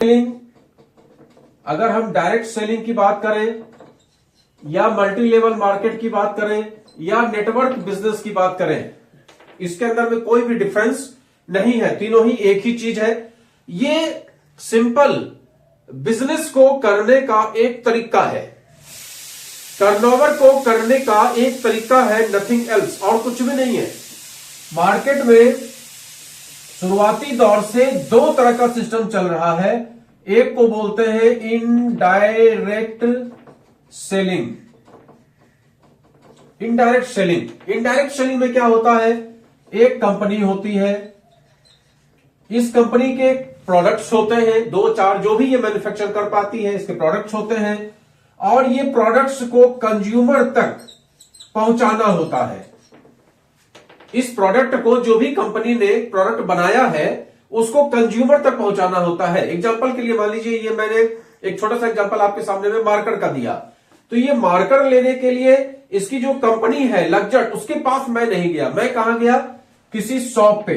Selling, अगर हम direct selling की बात करें या मल्टी लेवल मार्केट की बात करें या नेटवर्क बिजनेस की बात करें, इसके अंदर में कोई भी डिफरेंस नहीं है, तीनों ही एक ही चीज है। ये सिंपल बिजनेस को करने का एक तरीका है, टर्नओवर को करने का एक तरीका है, नथिंग एल्स, और कुछ भी नहीं है। मार्केट में शुरुआती दौर से दो तरह का सिस्टम चल रहा है, एक को बोलते हैं इनडायरेक्ट सेलिंग। इनडायरेक्ट सेलिंग में क्या होता है, एक कंपनी होती है, इस कंपनी के प्रोडक्ट्स होते हैं, दो चार जो भी ये मैन्युफैक्चर कर पाती है, इसके प्रोडक्ट्स होते हैं, और ये प्रोडक्ट्स को कंज्यूमर तक पहुंचाना होता है। इस प्रोडक्ट को जो भी कंपनी ने प्रोडक्ट बनाया है उसको कंज्यूमर तक पहुंचाना होता है। एग्जांपल के लिए मान लीजिए, ये मैंने एक छोटा सा एग्जांपल आपके सामने में मार्कर का दिया, तो ये मार्कर लेने के लिए इसकी जो कंपनी है लग्जट, उसके पास मैं नहीं गया। मैं कहां गया, किसी शॉप पे,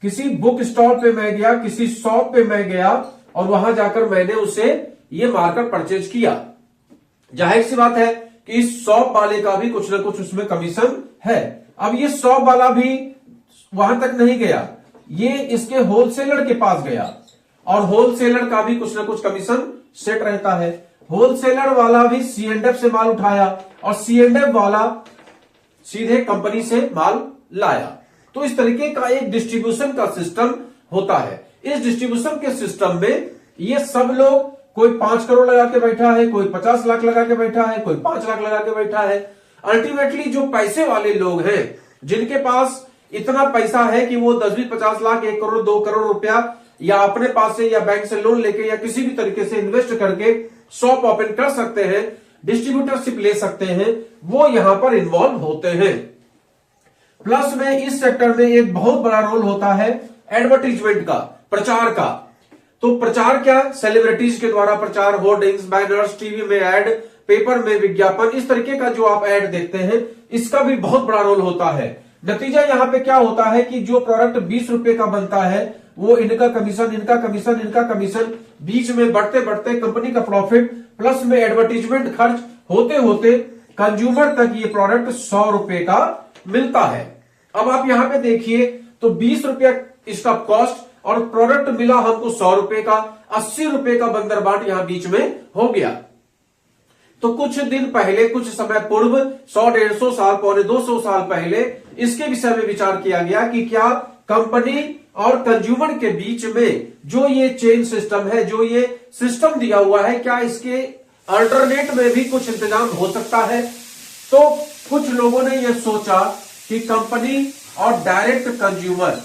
किसी बुक स्टॉल पे मैं गया, किसी शॉप पे मैं गया और वहां जाकर मैंने उसे ये मार्कर परचेज किया। जाहिर सी बात है कि इस शॉप वाले का भी कुछ ना कुछ उसमें कमीशन है। अब ये शॉप वाला भी वहां तक नहीं गया, ये इसके होलसेलर के पास गया और होलसेलर का भी कुछ ना कुछ कमीशन सेट रहता है। होलसेलर वाला भी C&F से माल उठाया और C&F वाला सीधे कंपनी से माल लाया। तो इस तरीके का एक डिस्ट्रीब्यूशन का सिस्टम होता है। इस डिस्ट्रीब्यूशन के सिस्टम में ये सब लोग, कोई 5 करोड़ लगा के बैठा है, कोई 50 लाख लगा के बैठा है, कोई 5 लाख लगा के बैठा है। अल्टीमेटली जो पैसे वाले लोग हैं, जिनके पास इतना पैसा है कि वो 10-20, 50 लाख, 1 करोड़, 2 करोड़ रुपया या अपने पास से या बैंक से लोन लेके या किसी भी तरीके से इन्वेस्ट करके शॉप ओपन कर सकते हैं, डिस्ट्रीब्यूटरशिप ले सकते हैं, वो यहां पर इन्वॉल्व होते हैं। प्लस में इस सेक्टर में एक बहुत बड़ा रोल होता है एडवर्टीजमेंट का, प्रचार का। तो प्रचार क्या, सेलिब्रिटीज के द्वारा प्रचार, होर्डिंग्स, बैनर्स, टीवी में ऐड, पेपर में विज्ञापन, इस तरीके का जो आप ऐड देखते हैं, इसका भी बहुत बड़ा रोल होता है। नतीजा यहां पे क्या होता है कि जो प्रोडक्ट 20 रुपए का बनता है, वो इनका कमीशन, इनका कमीशन, इनका कमीशन, बीच में बढ़ते बढ़ते कंपनी का प्रॉफिट, प्लस में एडवर्टीजमेंट खर्च होते होते कंज्यूमर तक ये प्रोडक्ट 100 रुपए का मिलता है। अब आप यहां पे देखिए तो 20 रुपया इसका कॉस्ट और प्रोडक्ट मिला हमको 100 रुपए का, 80 रुपए का बंदरबाट यहां बीच में हो गया। तो कुछ दिन पहले, कुछ समय पूर्व, 100-150 साल, पौने 200 साल पहले इसके विषय में विचार किया गया कि क्या कंपनी और कंज्यूमर के बीच में जो ये चेन सिस्टम है, जो ये सिस्टम दिया हुआ है, क्या इसके अल्टरनेट में भी कुछ इंतजाम हो सकता है। तो कुछ लोगों ने यह सोचा कि कंपनी और डायरेक्ट कंज्यूमर,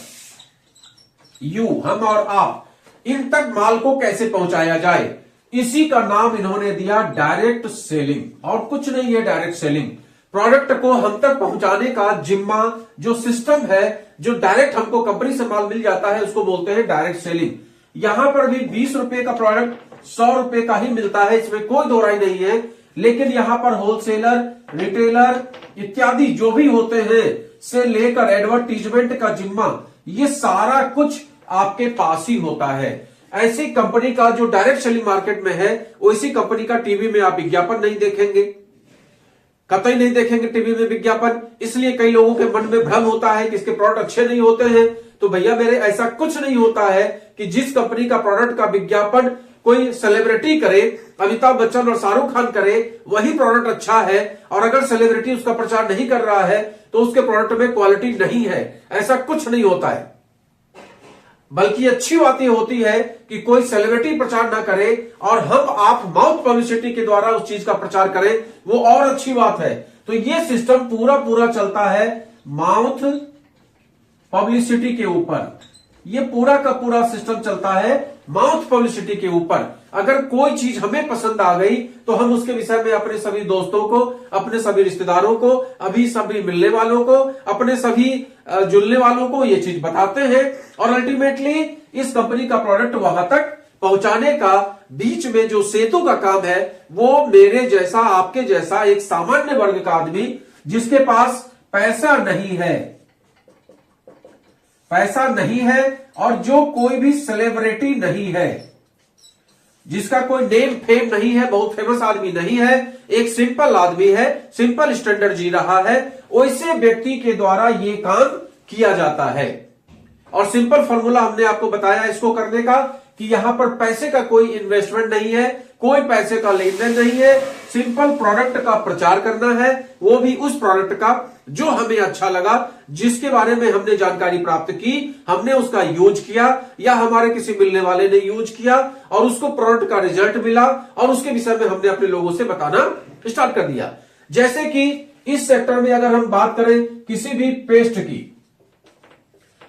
यू, हम और आप, इन तक माल को कैसे पहुंचाया जाए। इसी का नाम इन्होंने दिया डायरेक्ट सेलिंग, और कुछ नहीं है डायरेक्ट सेलिंग। प्रोडक्ट को हम तक पहुंचाने का जिम्मा, जो सिस्टम है, जो डायरेक्ट हमको कंपनी से माल मिल जाता है, उसको बोलते हैं डायरेक्ट सेलिंग। यहां पर भी 20 रुपए का प्रोडक्ट 100 रुपए का ही मिलता है, इसमें कोई दो राय नहीं है। लेकिन यहां पर होलसेलर, रिटेलर इत्यादि जो भी होते हैं से लेकर एडवर्टीजमेंट का जिम्मा, ये सारा कुछ आपके पास ही होता है। ऐसी कंपनी का जो डायरेक्ट सेलिंग मार्केट में है, वैसी कंपनी का टीवी में आप विज्ञापन नहीं देखेंगे, कतई नहीं देखेंगे टीवी में विज्ञापन। इसलिए कई लोगों के मन में भ्रम होता है कि इसके प्रोडक्ट अच्छे नहीं होते हैं। तो भैया मेरे, ऐसा कुछ नहीं होता है कि जिस कंपनी का प्रोडक्ट का विज्ञापन कोई सेलिब्रिटी करे, अमिताभ बच्चन और शाहरुख खान करे, वही प्रोडक्ट अच्छा है। और अगर सेलिब्रिटी उसका प्रचार नहीं कर रहा है तो उसके प्रोडक्ट में क्वालिटी नहीं है, ऐसा कुछ नहीं होता है। बल्कि अच्छी बात यह होती है कि कोई सेलिब्रिटी प्रचार ना करे और हम आप माउथ पब्लिसिटी के द्वारा उस चीज का प्रचार करें, वो और अच्छी बात है। तो ये सिस्टम पूरा चलता है माउथ पब्लिसिटी के ऊपर। ये पूरा का पूरा सिस्टम चलता है माउथ पब्लिसिटी के ऊपर। अगर कोई चीज हमें पसंद आ गई तो हम उसके विषय में अपने सभी दोस्तों को, अपने सभी रिश्तेदारों को, अभी सभी मिलने वालों को, अपने सभी जुलने वालों को ये चीज बताते हैं। और अल्टीमेटली इस कंपनी का प्रोडक्ट वहां तक पहुंचाने का बीच में जो सेतु का काम है, वो मेरे जैसा, आपके जैसा एक सामान्य वर्ग का आदमी, जिसके पास पैसा नहीं है, पैसा नहीं है और जो कोई भी सेलिब्रिटी नहीं है, जिसका कोई नेम फेम नहीं है, बहुत फेमस आदमी नहीं है, एक सिंपल आदमी है, सिंपल स्टैंडर्ड जी रहा है, वैसे व्यक्ति के द्वारा ये काम किया जाता है। और सिंपल फॉर्मूला हमने आपको बताया इसको करने का कि यहां पर पैसे का कोई इन्वेस्टमेंट नहीं है, कोई पैसे का लेन देन नहीं है, सिंपल प्रोडक्ट का प्रचार करना है, वो भी उस प्रोडक्ट का जो हमें अच्छा लगा, जिसके बारे में हमने जानकारी प्राप्त की, हमने उसका यूज किया या हमारे किसी मिलने वाले ने यूज किया और उसको प्रोडक्ट का रिजल्ट मिला और उसके विषय में हमने अपने लोगों से बताना स्टार्ट कर दिया। जैसे कि इस सेक्टर में अगर हम बात करें किसी भी पेस्ट की,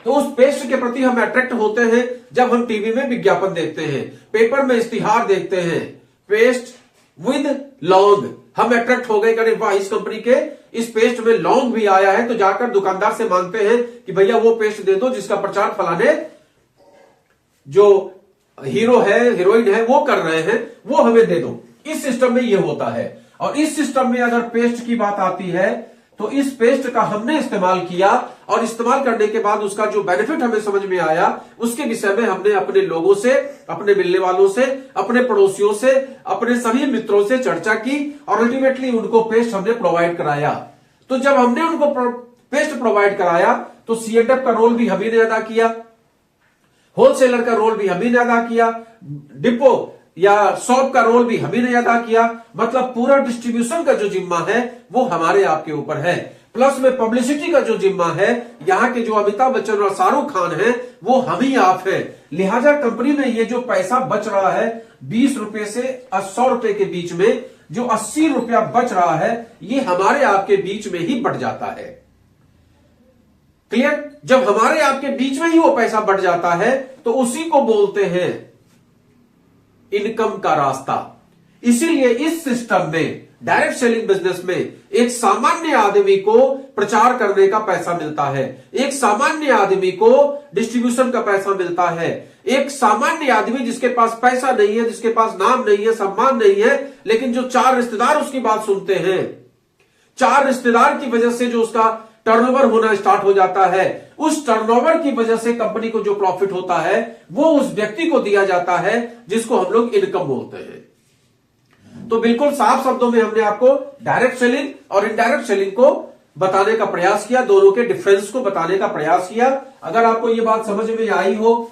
तो उस पेस्ट के प्रति हम अट्रैक्ट होते हैं जब हम टीवी में विज्ञापन देखते हैं, पेपर में इश्तिहार देखते हैं, पेस्ट विद लौंग, हम अट्रैक्ट हो गए कि वाह इस कंपनी के इस पेस्ट में लौंग भी आया है, तो जाकर दुकानदार से मांगते हैं कि भैया वो पेस्ट दे दो जिसका प्रचार फलाने जो हीरो है हीरोइन है वो कर रहे हैं, वो हमें दे दो। इस सिस्टम में ये होता है। और इस सिस्टम में अगर पेस्ट की बात आती है तो इस पेस्ट का हमने इस्तेमाल किया और इस्तेमाल करने के बाद उसका जो बेनिफिट हमें समझ में आया उसके विषय में हमने अपने लोगों से, अपने मिलने वालों से, अपने पड़ोसियों से, अपने सभी मित्रों से चर्चा की और अल्टीमेटली उनको पेस्ट हमने प्रोवाइड कराया। तो जब हमने उनको पेस्ट प्रोवाइड कराया तो C&F का रोल भी हम ही ने अदा किया, होलसेलर का रोल भी हम ही ने अदा किया, डिपो या शॉप का रोल भी हम ही ने अदा किया, मतलब पूरा डिस्ट्रीब्यूशन का जो जिम्मा है वो हमारे आपके ऊपर है। प्लस में पब्लिसिटी का जो जिम्मा है, यहाँ के जो अमिताभ बच्चन और शाहरुख खान है वो हम ही आप है। लिहाजा कंपनी में ये जो पैसा बच रहा है 20 रुपए से 100 रुपए के बीच में, जो 80 रुपया बच रहा है ये हमारे आपके बीच में ही बढ़ जाता है। क्लियर? जब हमारे आपके बीच में ही वो पैसा बढ़ जाता है तो उसी को बोलते हैं इनकम का रास्ता। इसीलिए इस सिस्टम में, डायरेक्ट सेलिंग बिजनेस में एक सामान्य आदमी को प्रचार करने का पैसा मिलता है, एक सामान्य आदमी को डिस्ट्रीब्यूशन का पैसा मिलता है, एक सामान्य आदमी जिसके पास पैसा नहीं है, जिसके पास नाम नहीं है, सम्मान नहीं है, लेकिन जो 4 रिश्तेदार उसकी बात सुनते हैं, 4 रिश्तेदार की वजह से जो उसका टर्नओवर होना स्टार्ट हो जाता है, उस टर्नओवर की वजह से कंपनी को जो प्रॉफिट होता है वो उस व्यक्ति को दिया जाता है जिसको हम लोग इनकम बोलते हैं। तो बिल्कुल साफ शब्दों में हमने आपको डायरेक्ट सेलिंग और इनडायरेक्ट सेलिंग को बताने का प्रयास किया, दोनों के डिफरेंस को बताने का प्रयास किया। अगर आपको ये बात समझ में आई हो